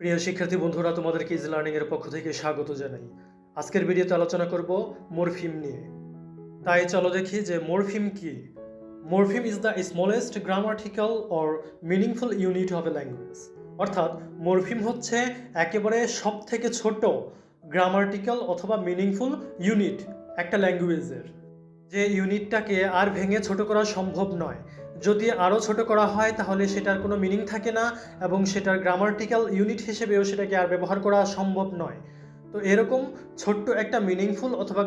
প্রিয় শিক্ষার্থী বন্ধুরা, তোমাদেরকে ইজি লার্নিং এর পক্ষ থেকে স্বাগত জানাই। আজকের ভিডিওতে আলোচনা করব মরফিম নিয়ে। তাই চলো দেখি যে মরফিম কি। Morpheme is the smallest grammatical or meaningful unit of A language. অর্থাৎ মরফিম হচ্ছে একেবারে সব থেকে ছোট গ্রামাটিক্যাল অথবা মিনিংফুল ইউনিট একটা ল্যাঙ্গুয়েজের, যে ইউনিটটাকে আর ভেঙে ছোট করা সম্ভব নয়। যদি আরও ছোট করা হয় তাহলে সেটার কোনো মিনিং থাকে না এবং সেটার গ্রামাটিক্যাল ইউনিট হিসেবেও সেটাকে আর ব্যবহার করা সম্ভব নয়। তো এরকম ছোট্ট একটা মিনিংফুল অথবা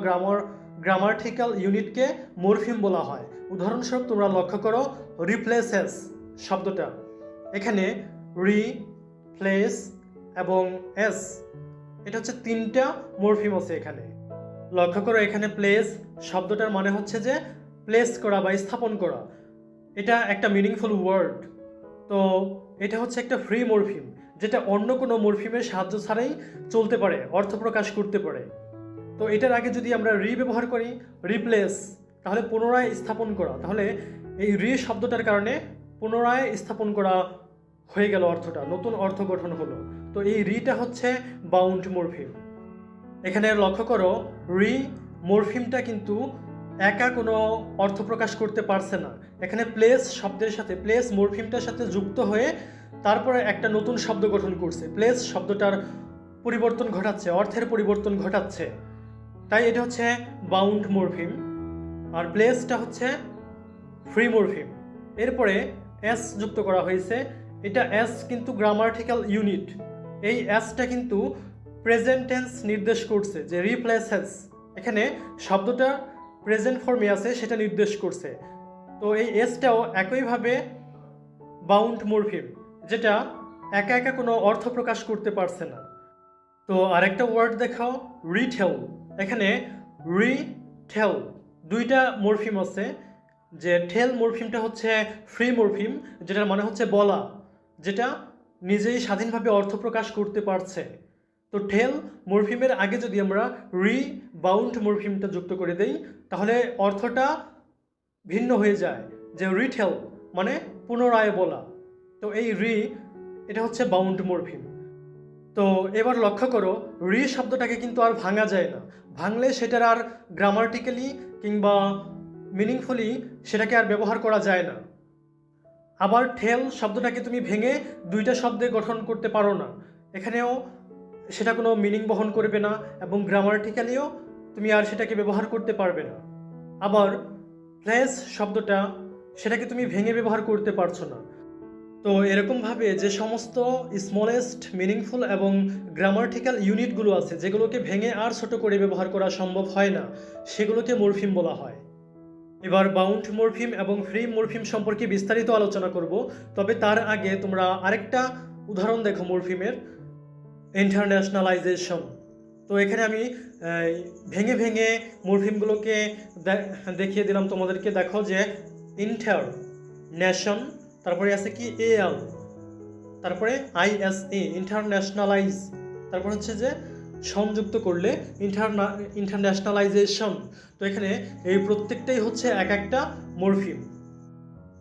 গ্রামাটিক্যাল ইউনিটকে মরফিম বলা হয়। উদাহরণস্বরূপ তোমরা লক্ষ্য করো রিপ্লেসেস শব্দটা, এখানে রি, প্লেস এবং এস, এটা হচ্ছে তিনটা মরফিম আছে এখানে। লক্ষ্য করো এখানে প্লেস শব্দটার মানে হচ্ছে যে প্লেস করা বা স্থাপন করা, এটা একটা মিনিংফুল ওয়ার্ড। তো এটা হচ্ছে একটা ফ্রি মরফিম, যেটা অন্য কোনো মরফিমের সাহায্য ছাড়াই চলতে পারে, অর্থ প্রকাশ করতে পারে। তো এটার আগে যদি আমরা রি ব্যবহার করি, রিপ্লেস, তাহলে পুনরায় স্থাপন করা, তাহলে এই রি শব্দটার কারণে পুনরায় স্থাপন করা হয়ে গেল, অর্থটা নতুন অর্থ গঠন হলো। তো এই রিটা হচ্ছে বাউন্ড মরফিম। এখানে লক্ষ্য করো রি মরফিমটা কিন্তু একা কোনো অর্থ প্রকাশ করতে পারছে না। এখানে প্লেস শব্দের সাথে, প্লেস মরফিমটার সাথে যুক্ত হয়ে তারপরে একটা নতুন শব্দ গঠন করছে। প্লেস শব্দটার পরিবর্তন ঘটাচ্ছে, অর্থের পরিবর্তন ঘটাচ্ছে, তাই এটা হচ্ছে বাউন্ড মরফিম। আর প্লেসটা হচ্ছে ফ্রি মরফিম। এরপরে এস যুক্ত করা হয়েছে। এটা এস কিন্তু গ্রামাটিক্যাল ইউনিট। এই এসটা কিন্তু প্রেজেন্ট টেন্স নির্দেশ করছে, যে রিপ্লেসেস, এখানে শব্দটা প্রেজেন্ট ফর্মে আছে সেটা নির্দেশ করছে। তো এই এসটাও একইভাবে বাউন্ড মরফিম, যেটা একা একা কোনো অর্থ প্রকাশ করতে পারছে না। তো আরেকটা ওয়ার্ড দেখাও, রিটেল। এখানে রিটেল দুইটা মরফিম আছে। যে টেল মরফিমটা হচ্ছে ফ্রি মরফিম, যেটার মানে হচ্ছে বলা, যেটা নিজেই স্বাধীনভাবে অর্থ প্রকাশ করতে পারছে। তো টেল মরফিমের আগে যদি আমরা রি বাউন্ড মরফিমটা যুক্ত করে দেই তাহলে অর্থটা ভিন্ন হয়ে যায়, যে রিটেল মানে পুনরায় বলা। তো এই রি, এটা হচ্ছে বাউন্ড মরফিম। তো এবার লক্ষ্য করো রি শব্দটাকে কিন্তু আর ভাঙা যায় না। ভাঙলে সেটার আর গ্রামাটিক্যালি কিংবা মিনিংফুলি সেটাকে আর ব্যবহার করা যায় না। আবার ঠেল শব্দটাকে তুমি ভেঙে দুইটা শব্দে গঠন করতে পারো না, এখানেও সেটা কোনো মিনিং বহন করবে না এবং গ্রামাটিক্যালিও তুমি আর সেটাকে ব্যবহার করতে পারবে না। আবার প্লেস শব্দটা, সেটাকে তুমি ভেঙে ব্যবহার করতে পারছো না। তো এরকমভাবে যে সমস্ত স্মলেস্ট মিনিংফুল এবং গ্রামাটিক্যাল ইউনিটগুলো আছে, যেগুলোকে ভেঙে আর ছোট করে ব্যবহার করা সম্ভব হয় না, সেগুলোকে মরফিম বলা হয়। এবার বাউন্ড মরফিম এবং ফ্রি মরফিম সম্পর্কে বিস্তারিত আলোচনা করব। তবে তার আগে তোমরা আরেকটা উদাহরণ দেখো মরফিমের, ইন্টারন্যাশনালাইজেশন। তো এখানে আমি ভেঙে ভেঙে মরফিমগুলোকে দেখিয়ে দিলাম তোমাদেরকে। দেখো যে ইন্টার ন্যাশন, তারপরে আছে কি এল, তারপরে আইএসএ ইন্টারন্যাশনালাইজ, তারপর হচ্ছে যে সংযুক্ত করলে ইন্টারন্যাশনালাইজেশন। তো এখানে এই প্রত্যেকটাই হচ্ছে এক একটা মরফিম।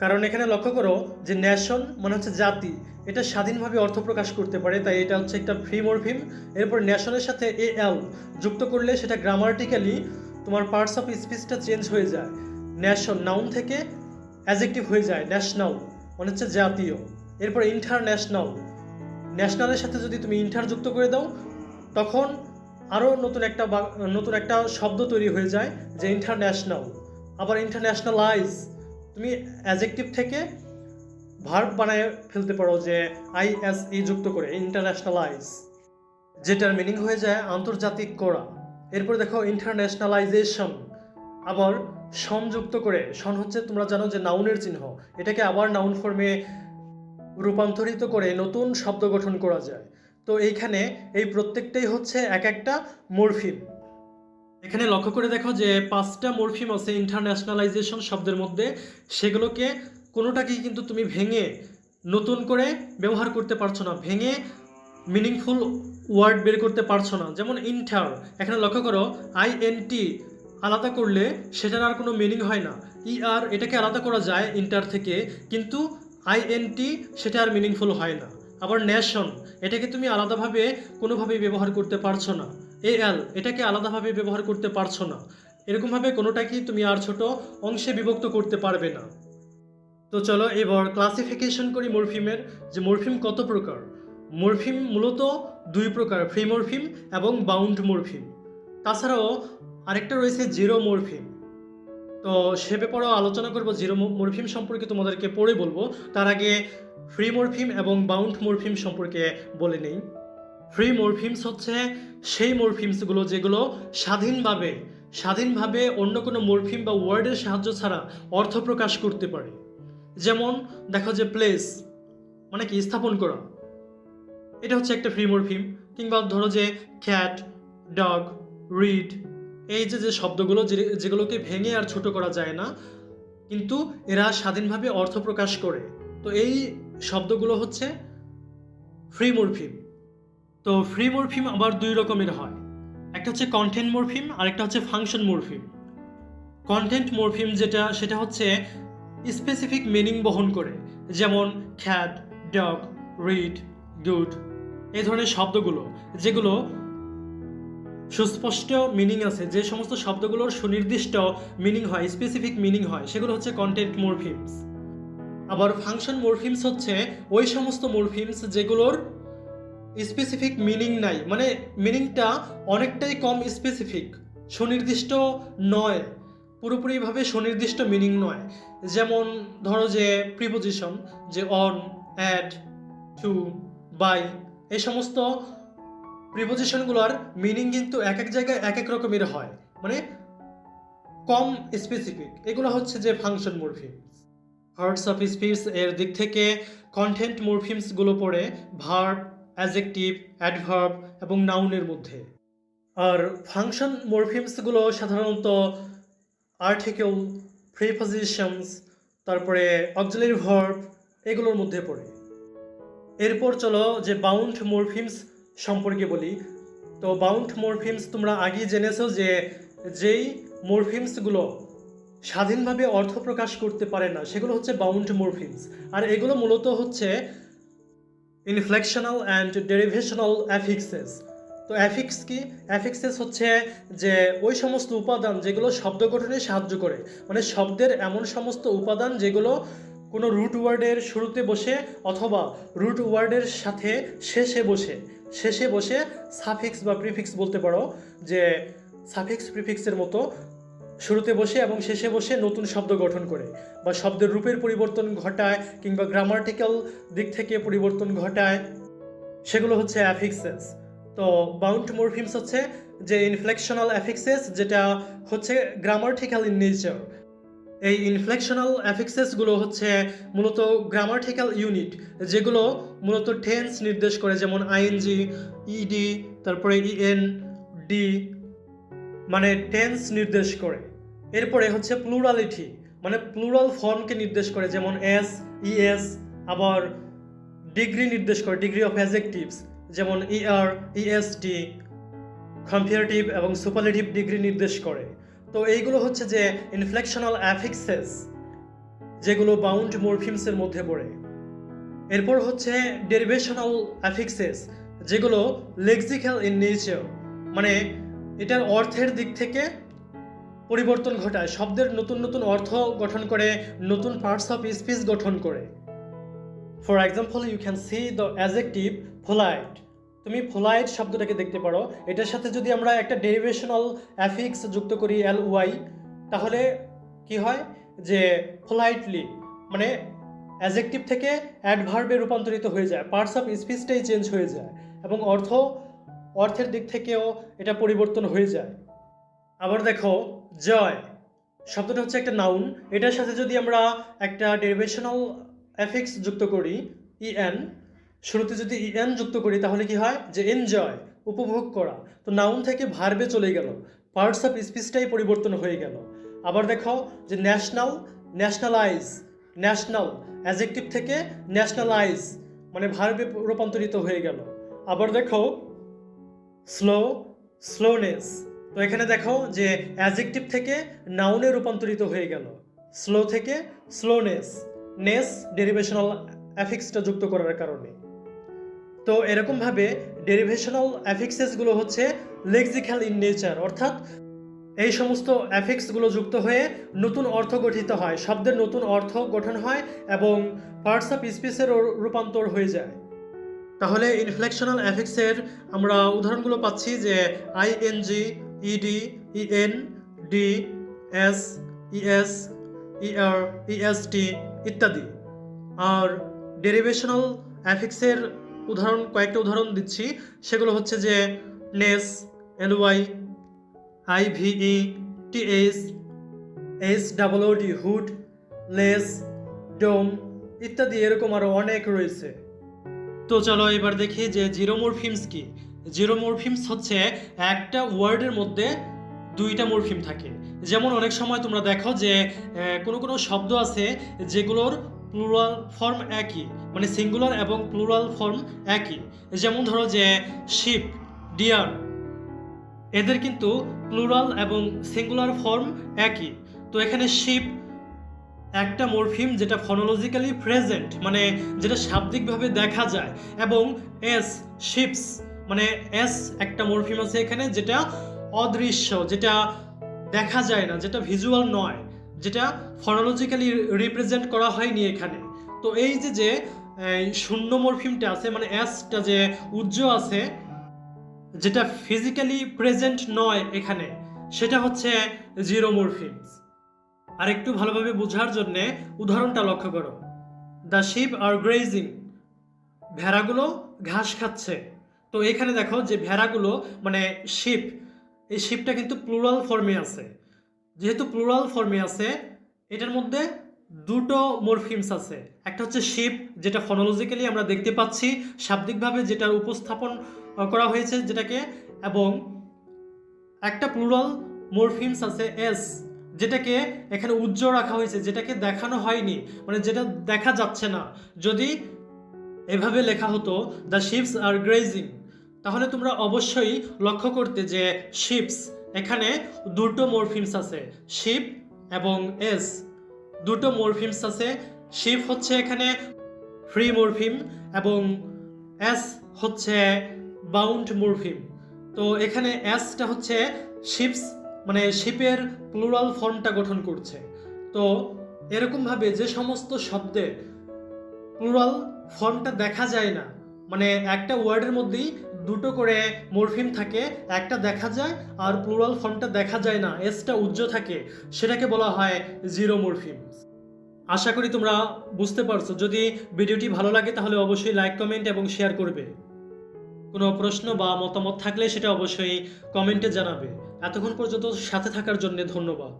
কারণ এখানে লক্ষ্য করো যে ন্যাশন মানে হচ্ছে জাতি, এটা স্বাধীনভাবে অর্থ প্রকাশ করতে পারে, তাই এটা হচ্ছে একটা ফ্রি মরফিম। এরপর ন্যাশনের সাথে এল যুক্ত করলে সেটা গ্রামাটিক্যালি তোমার পার্টস অফ স্পিচটা চেঞ্জ হয়ে যায়। ন্যাশন নাউন থেকে অ্যাডজেক্টিভ হয়ে যায় ন্যাশনাল, মানে হচ্ছে জাতীয়। এরপর ইন্টারন্যাশনাল, ন্যাশনালের সাথে যদি তুমি ইন্টার যুক্ত করে দাও তখন আরও নতুন একটা শব্দ তৈরি হয়ে যায়, যে ইন্টারন্যাশনাল। আবার ইন্টারন্যাশনালাইজ, তুমি অ্যাডজেক্টিভ থেকে ভার্ব বানায় ফেলতে পারো, যে আইএসই যুক্ত করে ইন্টারন্যাশনালাইজ, যেটার মিনিং হয়ে যায় আন্তর্জাতিক করা। এরপর দেখো ইন্টারন্যাশনালাইজেশন, আবার সংযুক্ত করে, সন হচ্ছে তোমরা জানো যে নাউনের চিহ্ন, এটাকে আবার নাউন ফর্মে রূপান্তরিত করে নতুন শব্দ গঠন করা যায়। তো এইখানে এই প্রত্যেকটাই হচ্ছে এক একটা মরফিম। এখানে লক্ষ্য করে দেখো যে 5টা মরফিম আছে ইন্টারন্যাশনালাইজেশন শব্দের মধ্যে, সেগুলোকে কোনোটাকেই কিন্তু তুমি ভেঙে নতুন করে ব্যবহার করতে পারছো না, ভেঙে মিনিংফুল ওয়ার্ড বের করতে পারছো না। যেমন ইন্টার, এখানে লক্ষ্য করো আইএনটি আলাদা করলে সেটার আর কোনো মিনিং হয় না। ইআর এটাকে আলাদা করা যায় ইন্টার থেকে, কিন্তু আইএনটি সেটা আর মিনিংফুল হয় না। আবার নেশন এটাকে তুমি আলাদাভাবে কোনোভাবেই ব্যবহার করতে পারছো না। এল এটাকে আলাদাভাবে ব্যবহার করতে পারছো না। এরকমভাবে কোনোটাকেই তুমি আর ছোট অংশে বিভক্ত করতে পারবে না। তো চলো এবার ক্লাসিফিকেশন করি মরফিমের, যে মরফিম কত প্রকার। মরফিম মূলত দুই প্রকার, ফ্রি মরফিম এবং বাউন্ড মরফিম। তাছাড়াও আরেকটা রয়েছে জিরো মরফিম। তো সে ব্যাপারেও আলোচনা করব, জিরো মরফিম সম্পর্কে তোমাদেরকে পরে বলবো। তার আগে ফ্রি মরফিম এবং বাউন্ড মরফিম সম্পর্কে বলে নেই। ফ্রি মরফিমস হচ্ছে সেই মরফিমসগুলো যেগুলো স্বাধীনভাবে অন্য কোনো মরফিম বা ওয়ার্ডের সাহায্য ছাড়া অর্থ প্রকাশ করতে পারে। যেমন দেখো যে প্লেস মানে কি স্থাপন করা, এটা হচ্ছে একটা ফ্রি মরফিম। কিংবা ধরো যে ক্যাট, ডগ, রিড, এই যে শব্দগুলো যেগুলোকে ভেঙে আর ছোট করা যায় না, কিন্তু এরা স্বাধীনভাবে অর্থ প্রকাশ করে, তো এই শব্দগুলো হচ্ছে ফ্রি মরফিম। তো ফ্রি মরফিম আবার দুই রকমের হয়, একটা হচ্ছে কন্টেন্ট মরফিম আর একটা হচ্ছে ফাংশন মরফিম। কন্টেন্ট মরফিম সেটা হচ্ছে স্পেসিফিক মিনিং বহন করে, যেমন ক্যাট, ডগ, রিড, গুড, এই ধরনের শব্দগুলো যেগুলো সুস্পষ্ট মিনিং আছে, যে সমস্ত শব্দগুলোর সুনির্দিষ্ট মিনিং হয়, স্পেসিফিক মিনিং হয়, সেগুলো হচ্ছে কন্টেন্ট মরফিমস। আবার ফাংশন মরফিমস হচ্ছে ওই সমস্ত মরফিমস যেগুলোর স্পেসিফিক মিনিং নাই, মানে মিনিংটা অনেকটাই কম স্পেসিফিক, সুনির্দিষ্ট নয়, পুরোপুরিভাবে সুনির্দিষ্ট মিনিং নয়। যেমন ধরো যে প্রিপোজিশন, যে অন, অ্যাট, টু, বাই, এই সমস্ত প্রিপোজিশনগুলোর মিনিং কিন্তু এক এক জায়গায় এক এক রকমের হয়, মানে কম স্পেসিফিক। এগুলো হচ্ছে যে ফাংশন মরফিমস। পার্টস অফ স্পিচ এর দিক থেকে কন্টেন্ট মরফিমসগুলো পড়ে ভার্ব, অ্যাডজেক্টিভ, অ্যাডভার্ব এবং নাউনের মধ্যে। আর ফাংশন মরফিমসগুলো সাধারণত আর্টিকেল, প্রিপোজিশনস, তারপরে অক্সিলারি ভার্ব, এগুলোর মধ্যে পড়ে। এরপর চলো যে বাউন্ড মরফিমস সম্পর্কে বলি। তো বাউন্ড মরফিমস তোমরা আগেই জেনেছো যে যেই মরফিমসগুলো স্বাধীনভাবে অর্থ প্রকাশ করতে পারে না সেগুলো হচ্ছে বাউন্ড মরফিমস। আর এগুলো মূলত হচ্ছে ইনফ্লেকশনাল অ্যান্ড ডেরিভেশনাল অ্যাফিক্সেস। তো অ্যাফিক্স কি? অ্যাফিক্সেস হচ্ছে যে ওই সমস্ত উপাদান যেগুলো শব্দ গঠনে সাহায্য করে, মানে শব্দের এমন সমস্ত উপাদান যেগুলো কোনো রুট ওয়ার্ডের শুরুতে বসে অথবা রুট ওয়ার্ডের সাথে শেষে বসে সাফিক্স বা প্রিফিক্স বলতে পারো, যে সাফিক্স প্রিফিক্সের মতো শুরুতে বসে এবং শেষে বসে নতুন শব্দ গঠন করে, বা শব্দের রূপের পরিবর্তন ঘটায় কিংবা গ্রামাটিক্যাল দিক থেকে পরিবর্তন ঘটায়, সেগুলো হচ্ছে অ্যাফিক্সেস। তো বাউন্ড মরফিমস হচ্ছে যে ইনফ্লেকশনাল অ্যাফিক্সেস, যেটা হচ্ছে গ্রামাটিক্যাল ইন নেচার। এই ইনফ্লেকশনাল অ্যাফিক্সেসগুলো হচ্ছে মূলত গ্রামাটিক্যাল ইউনিট, যেগুলো মূলত টেন্স নির্দেশ করে, যেমন আইএনজি, ইডি, তারপরে ইএন, ডি, মানে টেন্স নির্দেশ করে। এরপরে হচ্ছে প্লুরালিটি, মানে প্লুরাল ফর্মকে নির্দেশ করে, যেমন এস, ইএস। আবার ডিগ্রি নির্দেশ করে, ডিগ্রি অফ অ্যাডজেক্টিভস, যেমন ইআর, ইএসটি, কম্পারেটিভ এবং সুপারলেটিভ ডিগ্রি নির্দেশ করে। তো এইগুলো হচ্ছে যে ইনফ্লেকশনাল অ্যাফিক্সেস, যেগুলো বাউন্ড মরফিমসের মধ্যে পড়ে। এরপর হচ্ছে ডেরিভেশনাল অ্যাফিক্সেস, যেগুলো লেক্সিক্যাল ইন নেচার, মানে এটার অর্থের দিক থেকে পরিবর্তন ঘটায়, শব্দের নতুন নতুন অর্থ গঠন করে, নতুন পার্টস অফ স্পিচ গঠন করে। For example, you can see the adjective polite. তুমি পোলাইট শব্দটাকে দেখতে পারো, এটার সাথে যদি আমরা একটা ডেরিভেশনাল অ্যাফিক্স যুক্ত করি ly, তাহলে কি হয় যে পোলাইটলি মানে অ্যাডজেক্টিভ থেকে অ্যাডভার্বে রূপান্তরিত হয়ে যায়, পার্টস অফ স্পিচটাই চেঞ্জ হয়ে যায় এবং অর্থের দিক থেকেও এটা পরিবর্তন হয়ে যায়। আবার দেখো জয় শব্দটা হচ্ছে একটা নাউন, এটার সাথে যদি আমরা একটা ডেরিভেশনাল অ্যাফিক্স যুক্ত করি ইএন, শুরুতে যদি ইএন যুক্ত করি তাহলে কি হয় যে এনজয়, উপভোগ করা। তো নাউন থেকে ভার্বে চলে গেল, পার্টস অফ স্পিচটাই পরিবর্তন হয়ে গেল। আবার দেখো যে ন্যাশনাল, ন্যাশনালাইজ, ন্যাশনাল অ্যাডজেক্টিভ থেকে ন্যাশনালাইজ মানে ভার্বে রূপান্তরিত হয়ে গেল। আবার দেখো স্লো, স্লোনেস, তো এখানে দেখো যে অ্যাডজেক্টিভ থেকে নাউনে রূপান্তরিত হয়ে গেল, স্লো থেকে স্লোনেস, নেস ডেরিভেশনাল অ্যাফিক্সটা যুক্ত করার কারণে। তো এরকমভাবে ডেরিভেশনাল অ্যাফিক্সেসগুলো হচ্ছে লেক্সিক্যাল ইন নেচার, অর্থাৎ এই সমস্ত অ্যাফিক্সগুলো যুক্ত হয়ে নতুন অর্থ গঠিত হয়, শব্দের নতুন অর্থ গঠন হয় এবং পার্টস অফ স্পিচের রূপান্তর হয়ে যায়। তাহলে ইনফ্লেকশনাল অ্যাফিক্সের আমরা উদাহরণগুলো পাচ্ছি যে ING, ED, EN, D, S, ES, ER, EST ইত্যাদি। আর ডেরিভেশনাল অ্যাফিক্সের কয়েকটা উদাহরণ দিচ্ছি, সেগুলো হচ্ছে যে নেস, এলওয়াই, আইভিই, টিএস, এসডব্লিউডি হুড, লেস, ডোম ইত্যাদি, এরকম আরও অনেক রয়েছে। তো চলো এবার দেখি যে জিরোমরফিমস কি। জিরোমরফিমস হচ্ছে একটা ওয়ার্ডের মধ্যে দুইটা মরফিম থাকে। যেমন অনেক সময় তোমরা দেখো যে কোনো শব্দ আছে যেগুলোর প্লুরাল ফর্ম একই, মানে সিঙ্গুলার এবং প্লুরাল ফর্ম একই। যেমন ধরো যে শিপ, ডিয়ার, এদের কিন্তু প্লুরাল এবং সিঙ্গুলার ফর্ম একই। তো এখানে শিপ একটা মরফিম যেটা ফনোলজিক্যালি প্রেজেন্ট, মানে যেটা শাব্দিকভাবে দেখা যায়, এবং এস, শিপস, মানে এস একটা মরফিম আছে এখানে যেটা অদৃশ্য, যেটা দেখা যায় না, যেটা ভিজুয়াল নয়, যেটা ফনোলজিক্যালি রিপ্রেজেন্ট করা হয়নি এখানে। তো এই যে শূন্য মরফিমটা আছে, মানে এসটা যে উজ্জ্বল আছে, যেটা ফিজিক্যালি প্রেজেন্ট নয় এখানে, সেটা হচ্ছে জিরোমরফিমস। আর একটু ভালোভাবে বোঝার জন্য উদাহরণটা লক্ষ্য করো। দ্য শিপ আর গ্রেজিং, ভেড়াগুলো ঘাস খাচ্ছে। তো এখানে দেখো যে ভেড়াগুলো মানে শিপ, এই শিপটা কিন্তু প্লুরাল ফর্মে আছে। যেহেতু প্লুরাল ফর্মে আছে, এটার মধ্যে দুটো মরফিমস আছে। একটা হচ্ছে শিপ, যেটা ফনোলজিক্যালি আমরা দেখতে পাচ্ছি, শাব্দিকভাবে যেটার উপস্থাপন করা হয়েছে যেটাকে, এবং একটা প্লুরাল মরফিমস আছে এস, যেটাকে এখানে উজ্জ্বল রাখা হয়েছে, যেটাকে দেখানো হয়নি, মানে যেটা দেখা যাচ্ছে না। যদি এভাবে লেখা হতো দ্য শিপস আর গ্রেজিং, তাহলে তোমরা অবশ্যই লক্ষ্য করতে যে শিপস এখানে দুটো মরফিমস আছে, শিপ এবং এস, দুটো মরফিমস আছে। শিপ হচ্ছে এখানে ফ্রি মরফিম এবং এস হচ্ছে বাউন্ড মরফিম। তো এখানে এসটা হচ্ছে শিপস, মানে শিপের প্লুরাল ফর্মটা গঠন করছে। তো এরকমভাবে যে সমস্ত শব্দে প্লুরাল ফর্মটা দেখা যায় না, মানে একটা ওয়ার্ডের মধ্যেই দুটো করে মরফিম থাকে, একটা দেখা যায় আর প্লুরাল ফর্মটা দেখা যায় না, এসটা উজ্জ্বল থাকে, সেটাকে বলা হয় জিরোমরফিমস। আশা করি তোমরা বুঝতে পারছো। যদি ভিডিওটি ভালো লাগে তাহলে অবশ্যই লাইক, কমেন্ট এবং শেয়ার করবে। কোনো প্রশ্ন বা মতামত থাকলে সেটা অবশ্যই কমেন্টে জানাবে। এতক্ষণ পর্যন্ত সাথে থাকার জন্য ধন্যবাদ।